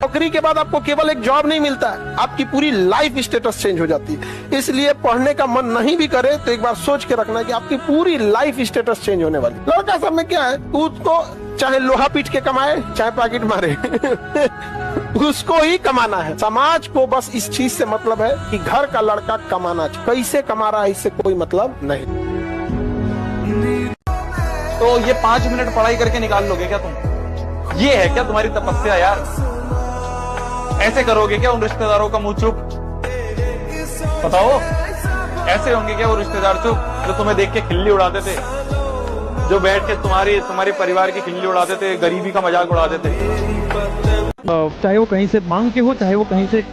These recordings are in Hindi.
नौकरी के बाद आपको केवल एक जॉब नहीं मिलता है, आपकी पूरी लाइफ स्टेटस चेंज हो जाती है। इसलिए पढ़ने का मन नहीं भी करे तो एक बार सोच के रखना कि आपकी पूरी लाइफ स्टेटस चेंज होने वाली। लड़का सब में क्या है, उसको चाहे लोहा पीट के कमाए चाहे पैकेट मारे उसको ही कमाना है। समाज को बस इस चीज से मतलब है कि घर का लड़का कमाना चाहिए, कैसे कमा रहा है इससे कोई मतलब नहीं। तो ये 5 मिनट पढ़ाई करके निकाल लोगे क्या तुम? ये है क्या तुम्हारी तपस्या यार? ऐसे करोगे क्या उन रिश्तेदारों का मुंह चुप? बताओ, ऐसे होंगे क्या वो रिश्तेदार चुप जो तुम्हें देख के खिल्ली उड़ाते थे, जो बैठ के तुम्हारे परिवार की खिल्ली उड़ाते थे, गरीबी का मजाक उड़ाते थे? चाहे वो कहीं से मांग के हो, चाहे वो कहीं से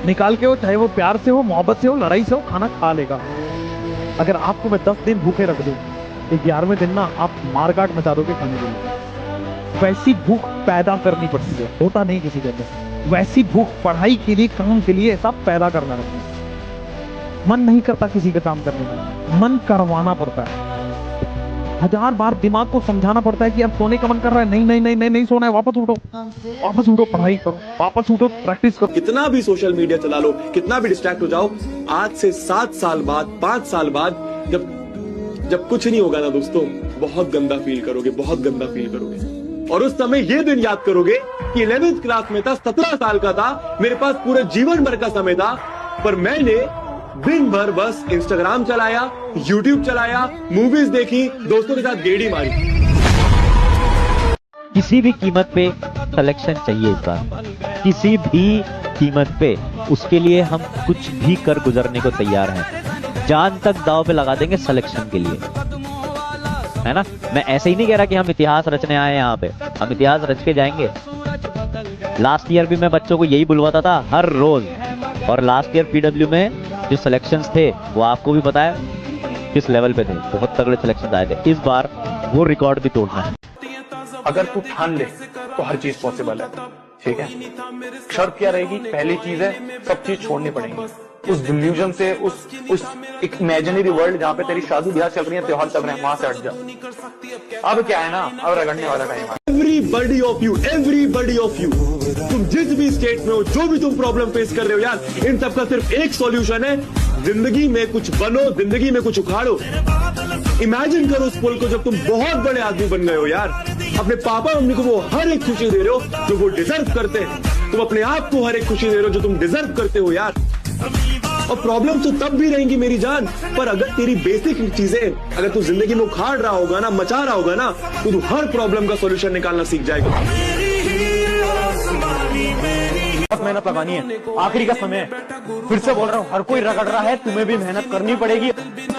निकाल के हो, चाहे वो प्यार से हो, मोहब्बत से हो, लड़ाई से हो, खाना खा लेगा। अगर आपको मैं 10 दिन भूखे रख दूं, 11वें दिन ना आप मारकाट मचा दोगे खाने के लिए। वैसी भूख पैदा करनी पड़ती है, होता नहीं किसी के अंदर। वैसी भूख पढ़ाई के लिए, काम के लिए सब पैदा करना रहता है। मन नहीं करता किसी का काम करने में, मन करवाना पड़ता है। 1000 बार दिमाग को समझाना पड़ता है कि अब सोने का मन कर रहा है, नहीं नहीं नहीं नहीं नहीं सोना है, वापस उठो, पढ़ाई करो, वापस उठो, प्रैक्टिस करो। कितना भी सोशल मीडिया चला लो, कितना भी डिस्ट्रैक्ट हो जाओ, आज से 7 साल बाद, 5 साल बाद जब कुछ नहीं होगा ना दोस्तों, बहुत गंदा फील करोगे, बहुत गंदा फील करोगे। और उस समय ये दिन याद करोगे कि 11th क्लास में था, 17 साल का था, मेरे पास पूरे जीवन भर का समय था, पर मैंने दिन भर बस इंस्टाग्राम चलाया, यूट्यूब चलाया, मूवीज देखी, दोस्तों के साथ गेड़ी मारी। किसी भी कीमत पे सिलेक्शन चाहिए इस बार, किसी भी कीमत पे। उसके लिए हम कुछ भी कर गुजरने को तैयार हैं, जान तक दांव पे लगा देंगे सिलेक्शन के लिए, है ना। मैं ऐसे ही नहीं कह रहा कि हम इतिहास रचने आए हैं यहाँ पे, हम इतिहास रच के जाएंगे। लास्ट ईयर भी मैं बच्चों को यही बुलवाता था हर रोज, और लास्ट ईयर पीडब्ल्यू में जो सिलेक्शंस थे वो आपको भी पता है किस लेवल पे थे, बहुत तगड़े सिलेक्शंस आए थे। इस बार वो रिकॉर्ड भी तोड़ना है। अगर तू ठान ले तो हर चीज पॉसिबल है, ठीक है। शर्त क्या रहेगी? पहली चीज है, सब चीज छोड़नी पड़ेगी। उस डिल्यूजन से, उस एक इमेजिनरी वर्ल्ड जहाँ पे तेरी शादी ब्याह चल रही है, त्योहार चल रहे हैं, वहां से हट जा। अब क्या है ना, अब रगड़ने वाला टाइम है। एवरीबॉडी ऑफ यू, तुम जिस भी स्टेट में हो, जो भी तुम प्रॉब्लम फेस कर रहे हो यार, इन सब का सिर्फ एक सॉल्यूशन है, जिंदगी में कुछ बनो, जिंदगी में कुछ उखाड़ो। इमेजिन करो उस पल को जब तुम बहुत बड़े आदमी बन गए हो यार, अपने पापा मम्मी को वो हर एक खुशी दे रहे हो जो वो डिजर्व करते हैं, तुम अपने आप को हर एक खुशी दे रहे हो जो तुम डिजर्व करते हो यार। और प्रॉब्लम तो तब भी रहेंगी मेरी जान, पर अगर तेरी बेसिक चीजें अगर तू जिंदगी में उखाड़ रहा होगा ना, मचा रहा होगा ना, तो तू हर प्रॉब्लम का सॉल्यूशन निकालना सीख जाएगा। मेहनत लगानी है, आखिरी का समय है। फिर से बोल रहा हूँ, हर कोई रगड़ रहा है, तुम्हें भी मेहनत करनी पड़ेगी।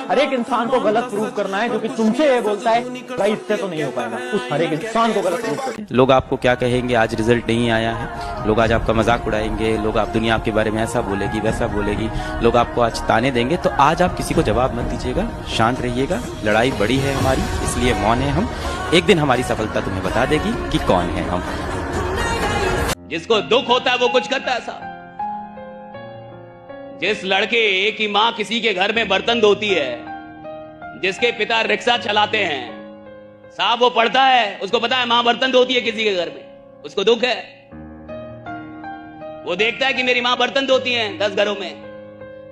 हर एक इंसान को गलत प्रूव करना है, जो कि तुमसे ये बोलता है भाई इससे तो नहीं हो पाएगा, उस हर एक इंसान को गलत प्रूव करना। लोग आपको क्या कहेंगे, आज रिजल्ट नहीं आया है, लोग आज आपका मजाक उड़ाएंगे, लोग आप दुनिया आपके बारे में ऐसा बोलेगी वैसा बोलेगी, लोग आपको आज ताने देंगे, तो आज आप किसी को जवाब मत दीजिएगा, शांत रहिएगा। लड़ाई बड़ी है हमारी, इसलिए मौन है हम। एक दिन हमारी सफलता तुम्हें बता देगी कि कौन है हम। जिसको दुख होता है वो कुछ करता है साहब। जिस लड़के की मां किसी के घर में बर्तन धोती है, जिसके पिता रिक्शा चलाते हैं साहब, वो पढ़ता है, उसको पता है मां बर्तन धोती है किसी के घर में, उसको दुख है। वो देखता है कि मेरी मां बर्तन धोती है 10 घरों में,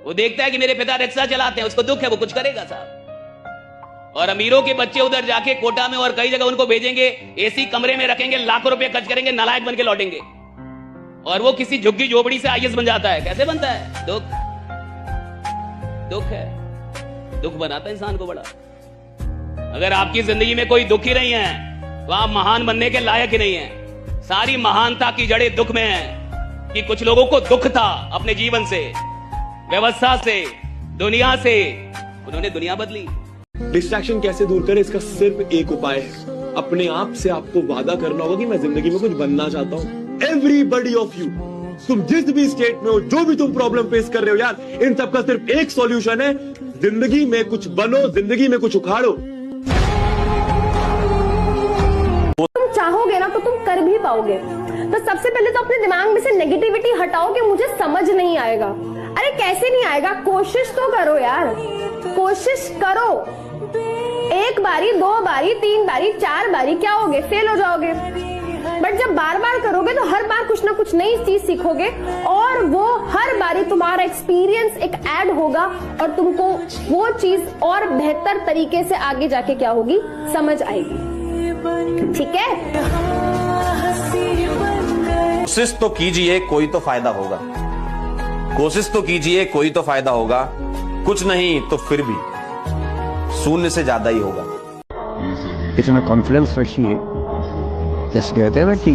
वो देखता है कि मेरे पिता रिक्शा चलाते हैं, उसको दुख है, वो कुछ करेगा साहब। और अमीरों के बच्चे उधर जाके कोटा में और कई जगह उनको भेजेंगे, एसी कमरे में रखेंगे, लाखों रुपए खर्च करेंगे, नालायक बन के लौटेंगे, और वो किसी झुग्गी झोपड़ी से आईएएस बन जाता है। कैसे बनता है? दुख है, दुख बनाता है इंसान को बड़ा। अगर आपकी जिंदगी में कोई दुख ही नहीं है तो आप महान बनने के लायक ही नहीं है। सारी महानता की जड़ें दुख में है कि कुछ लोगों को दुख था अपने जीवन से, व्यवस्था से, दुनिया से, उन्होंने दुनिया बदली। डिस्ट्रैक्शन कैसे दूर करें, इसका सिर्फ एक उपाय है, अपने आप से आपको वादा करना होगा कि मैं जिंदगी में कुछ बनना चाहता हूँ। एवरीबॉडी ऑफ यू, तुम जिस भी स्टेट में हो, जो भी तुम प्रॉब्लम फेस कर रहे हो यार, इन सब का सिर्फ एक सॉल्यूशन है, जिंदगी में कुछ बनो, जिंदगी में कुछ उखाड़ो। तुम चाहोगे ना तो तुम कर भी पाओगे। तो सबसे पहले तो अपने दिमाग में से नेगेटिविटी हटाओ कि मुझे समझ नहीं आएगा। अरे कैसे नहीं आएगा, कोशिश तो करो यार, कोशिश करो। 1 बारी, 2 बारी, 3 बारी, 4 बारी क्या होगे, फेल हो जाओगे। बट जब बार बार करोगे तो हर बार कुछ ना कुछ नई चीज सीखोगे और वो हर बारी तुम्हारा एक्सपीरियंस एक ऐड होगा और तुमको वो चीज और बेहतर तरीके से आगे जाके क्या होगी समझ आएगी। ठीक है, कोशिश तो कीजिए, कोई तो फायदा होगा। कोशिश तो कीजिए, कोई तो फायदा होगा। कुछ नहीं तो फिर भी शून्य से ज्यादा ही होगा। इतना कॉन्फिडेंस रखिए, जैसे कहते हैं ना कि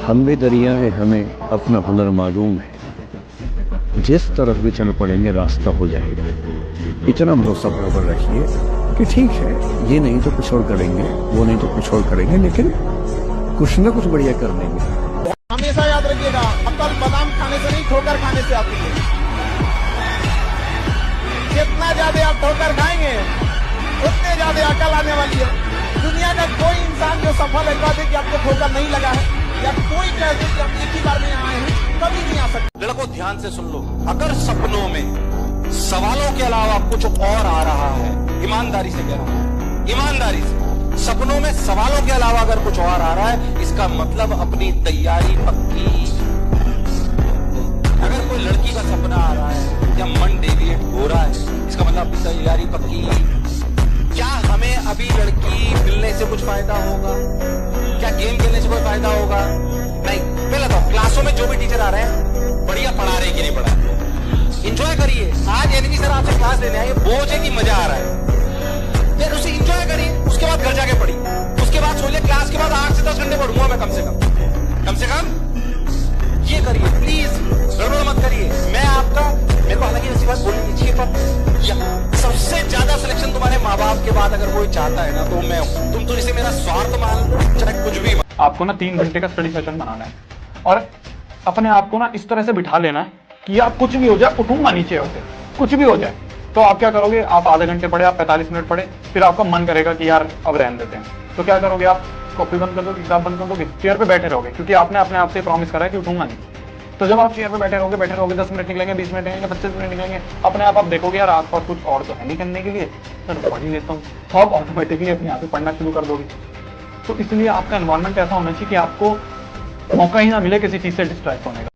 हम भी दरिया है, हमें अपना हुनर मालूम है, जिस तरफ भी चल पड़ेंगे रास्ता हो जाएगा। इतना भरोसा बराबर रखिए कि ठीक है, ये नहीं तो कुछ और करेंगे, वो नहीं तो कुछ और करेंगे, लेकिन कुछ ना कुछ बढ़िया कर लेंगे। हमेशा याद रखिएगा, अकल बादाम खाने से नहीं ठोकर खाने से आती है। जितना ज्यादा आप ठोकर खाएंगे उतने ज्यादा अकल आने वाली है। दुनिया का कोई इंसान जो सफल है कह दे कि आपको ठोकर नहीं लगा है, या कोई कह दे कि आप एक ही बार में आए हैं, कभी नहीं आ सकते। लड़कों ध्यान से सुन लो, अगर सपनों में सवालों के अलावा कुछ और आ रहा है, ईमानदारी से कह रहा हूं, ईमानदारी से, सपनों में सवालों के अलावा अगर कुछ और आ रहा है, इसका मतलब अपनी तैयारी पक्की। अगर कोई लड़की का सपना आ रहा है या मन डेविएट हो रहा है, इसका मतलब अपनी तैयारी पक्की। क्या हमें अभी लड़की मिलने से कुछ फायदा होगा? क्या गेम खेलने से कोई फायदा होगा? नहीं। पहले तो क्लासों में जो भी टीचर आ रहे हैं बढ़िया पढ़ा रहे कि नहीं पढ़ा रहे, एंजॉय करिए। आज एनवी सर आपसे क्लास लेने आए, बोझ है कि मजा आ रहा है, फिर उसे एंजॉय करिए। उसके बाद घर जाके पढ़िए, उसके बाद सोचिए क्लास के बाद 8 से 10 घंटे पढ़ूंगा मैं कम से कम ये करिए। प्लीज गड़बड़ मत करिए। मैं आपका, मेरे को हालांकि ऐसी बात बोलनी चाहिए, पर सबसे ज्यादा सिलेक्शन तुम्हारे माँ बाप के बाद अगर कोई चाहता है ना तो मैं हूँ। तुम तो इसे मेरा स्वार्थ मान लो, चाहे कुछ भी। आपको ना 3 घंटे का स्टडी सेशन बनाना है और अपने आप को ना इस तरह से बिठा लेना है कि आप कुछ भी हो जाए, उठूंगा नीचे होते, कुछ भी हो जाए। तो आप क्या करोगे, आप आधे घंटे पढ़े, आप 45 मिनट पढ़े, फिर आपका मन करेगा कि यार अब रहने देते हैं। तो क्या करोगे, आप कॉपी बंद कर दोगे, किताब बंद कर दोगे, चेयर पे बैठे रहोगे, क्योंकि आपने अपने आप से प्रॉमिस करा है कि उठूंगा नहीं। तो जब आप चेयर पे बैठे रहोगे 10 मिनट निकलेंगे, 20 मिनट निकलेंगे, 25 मिनट निकलेंगे, अपने आप देखोगे यार आसपास कुछ और तो है नहीं करने के लिए, सर पढ़ ही लेता हूँ, तो आप ऑटोमेटिकली अपने आप ही पढ़ना शुरू कर दोगे। तो इसलिए आपका एनवायरनमेंट ऐसा होना चाहिए कि आपको मौका ही ना मिले किसी चीज से डिस्ट्रैक्ट होने का।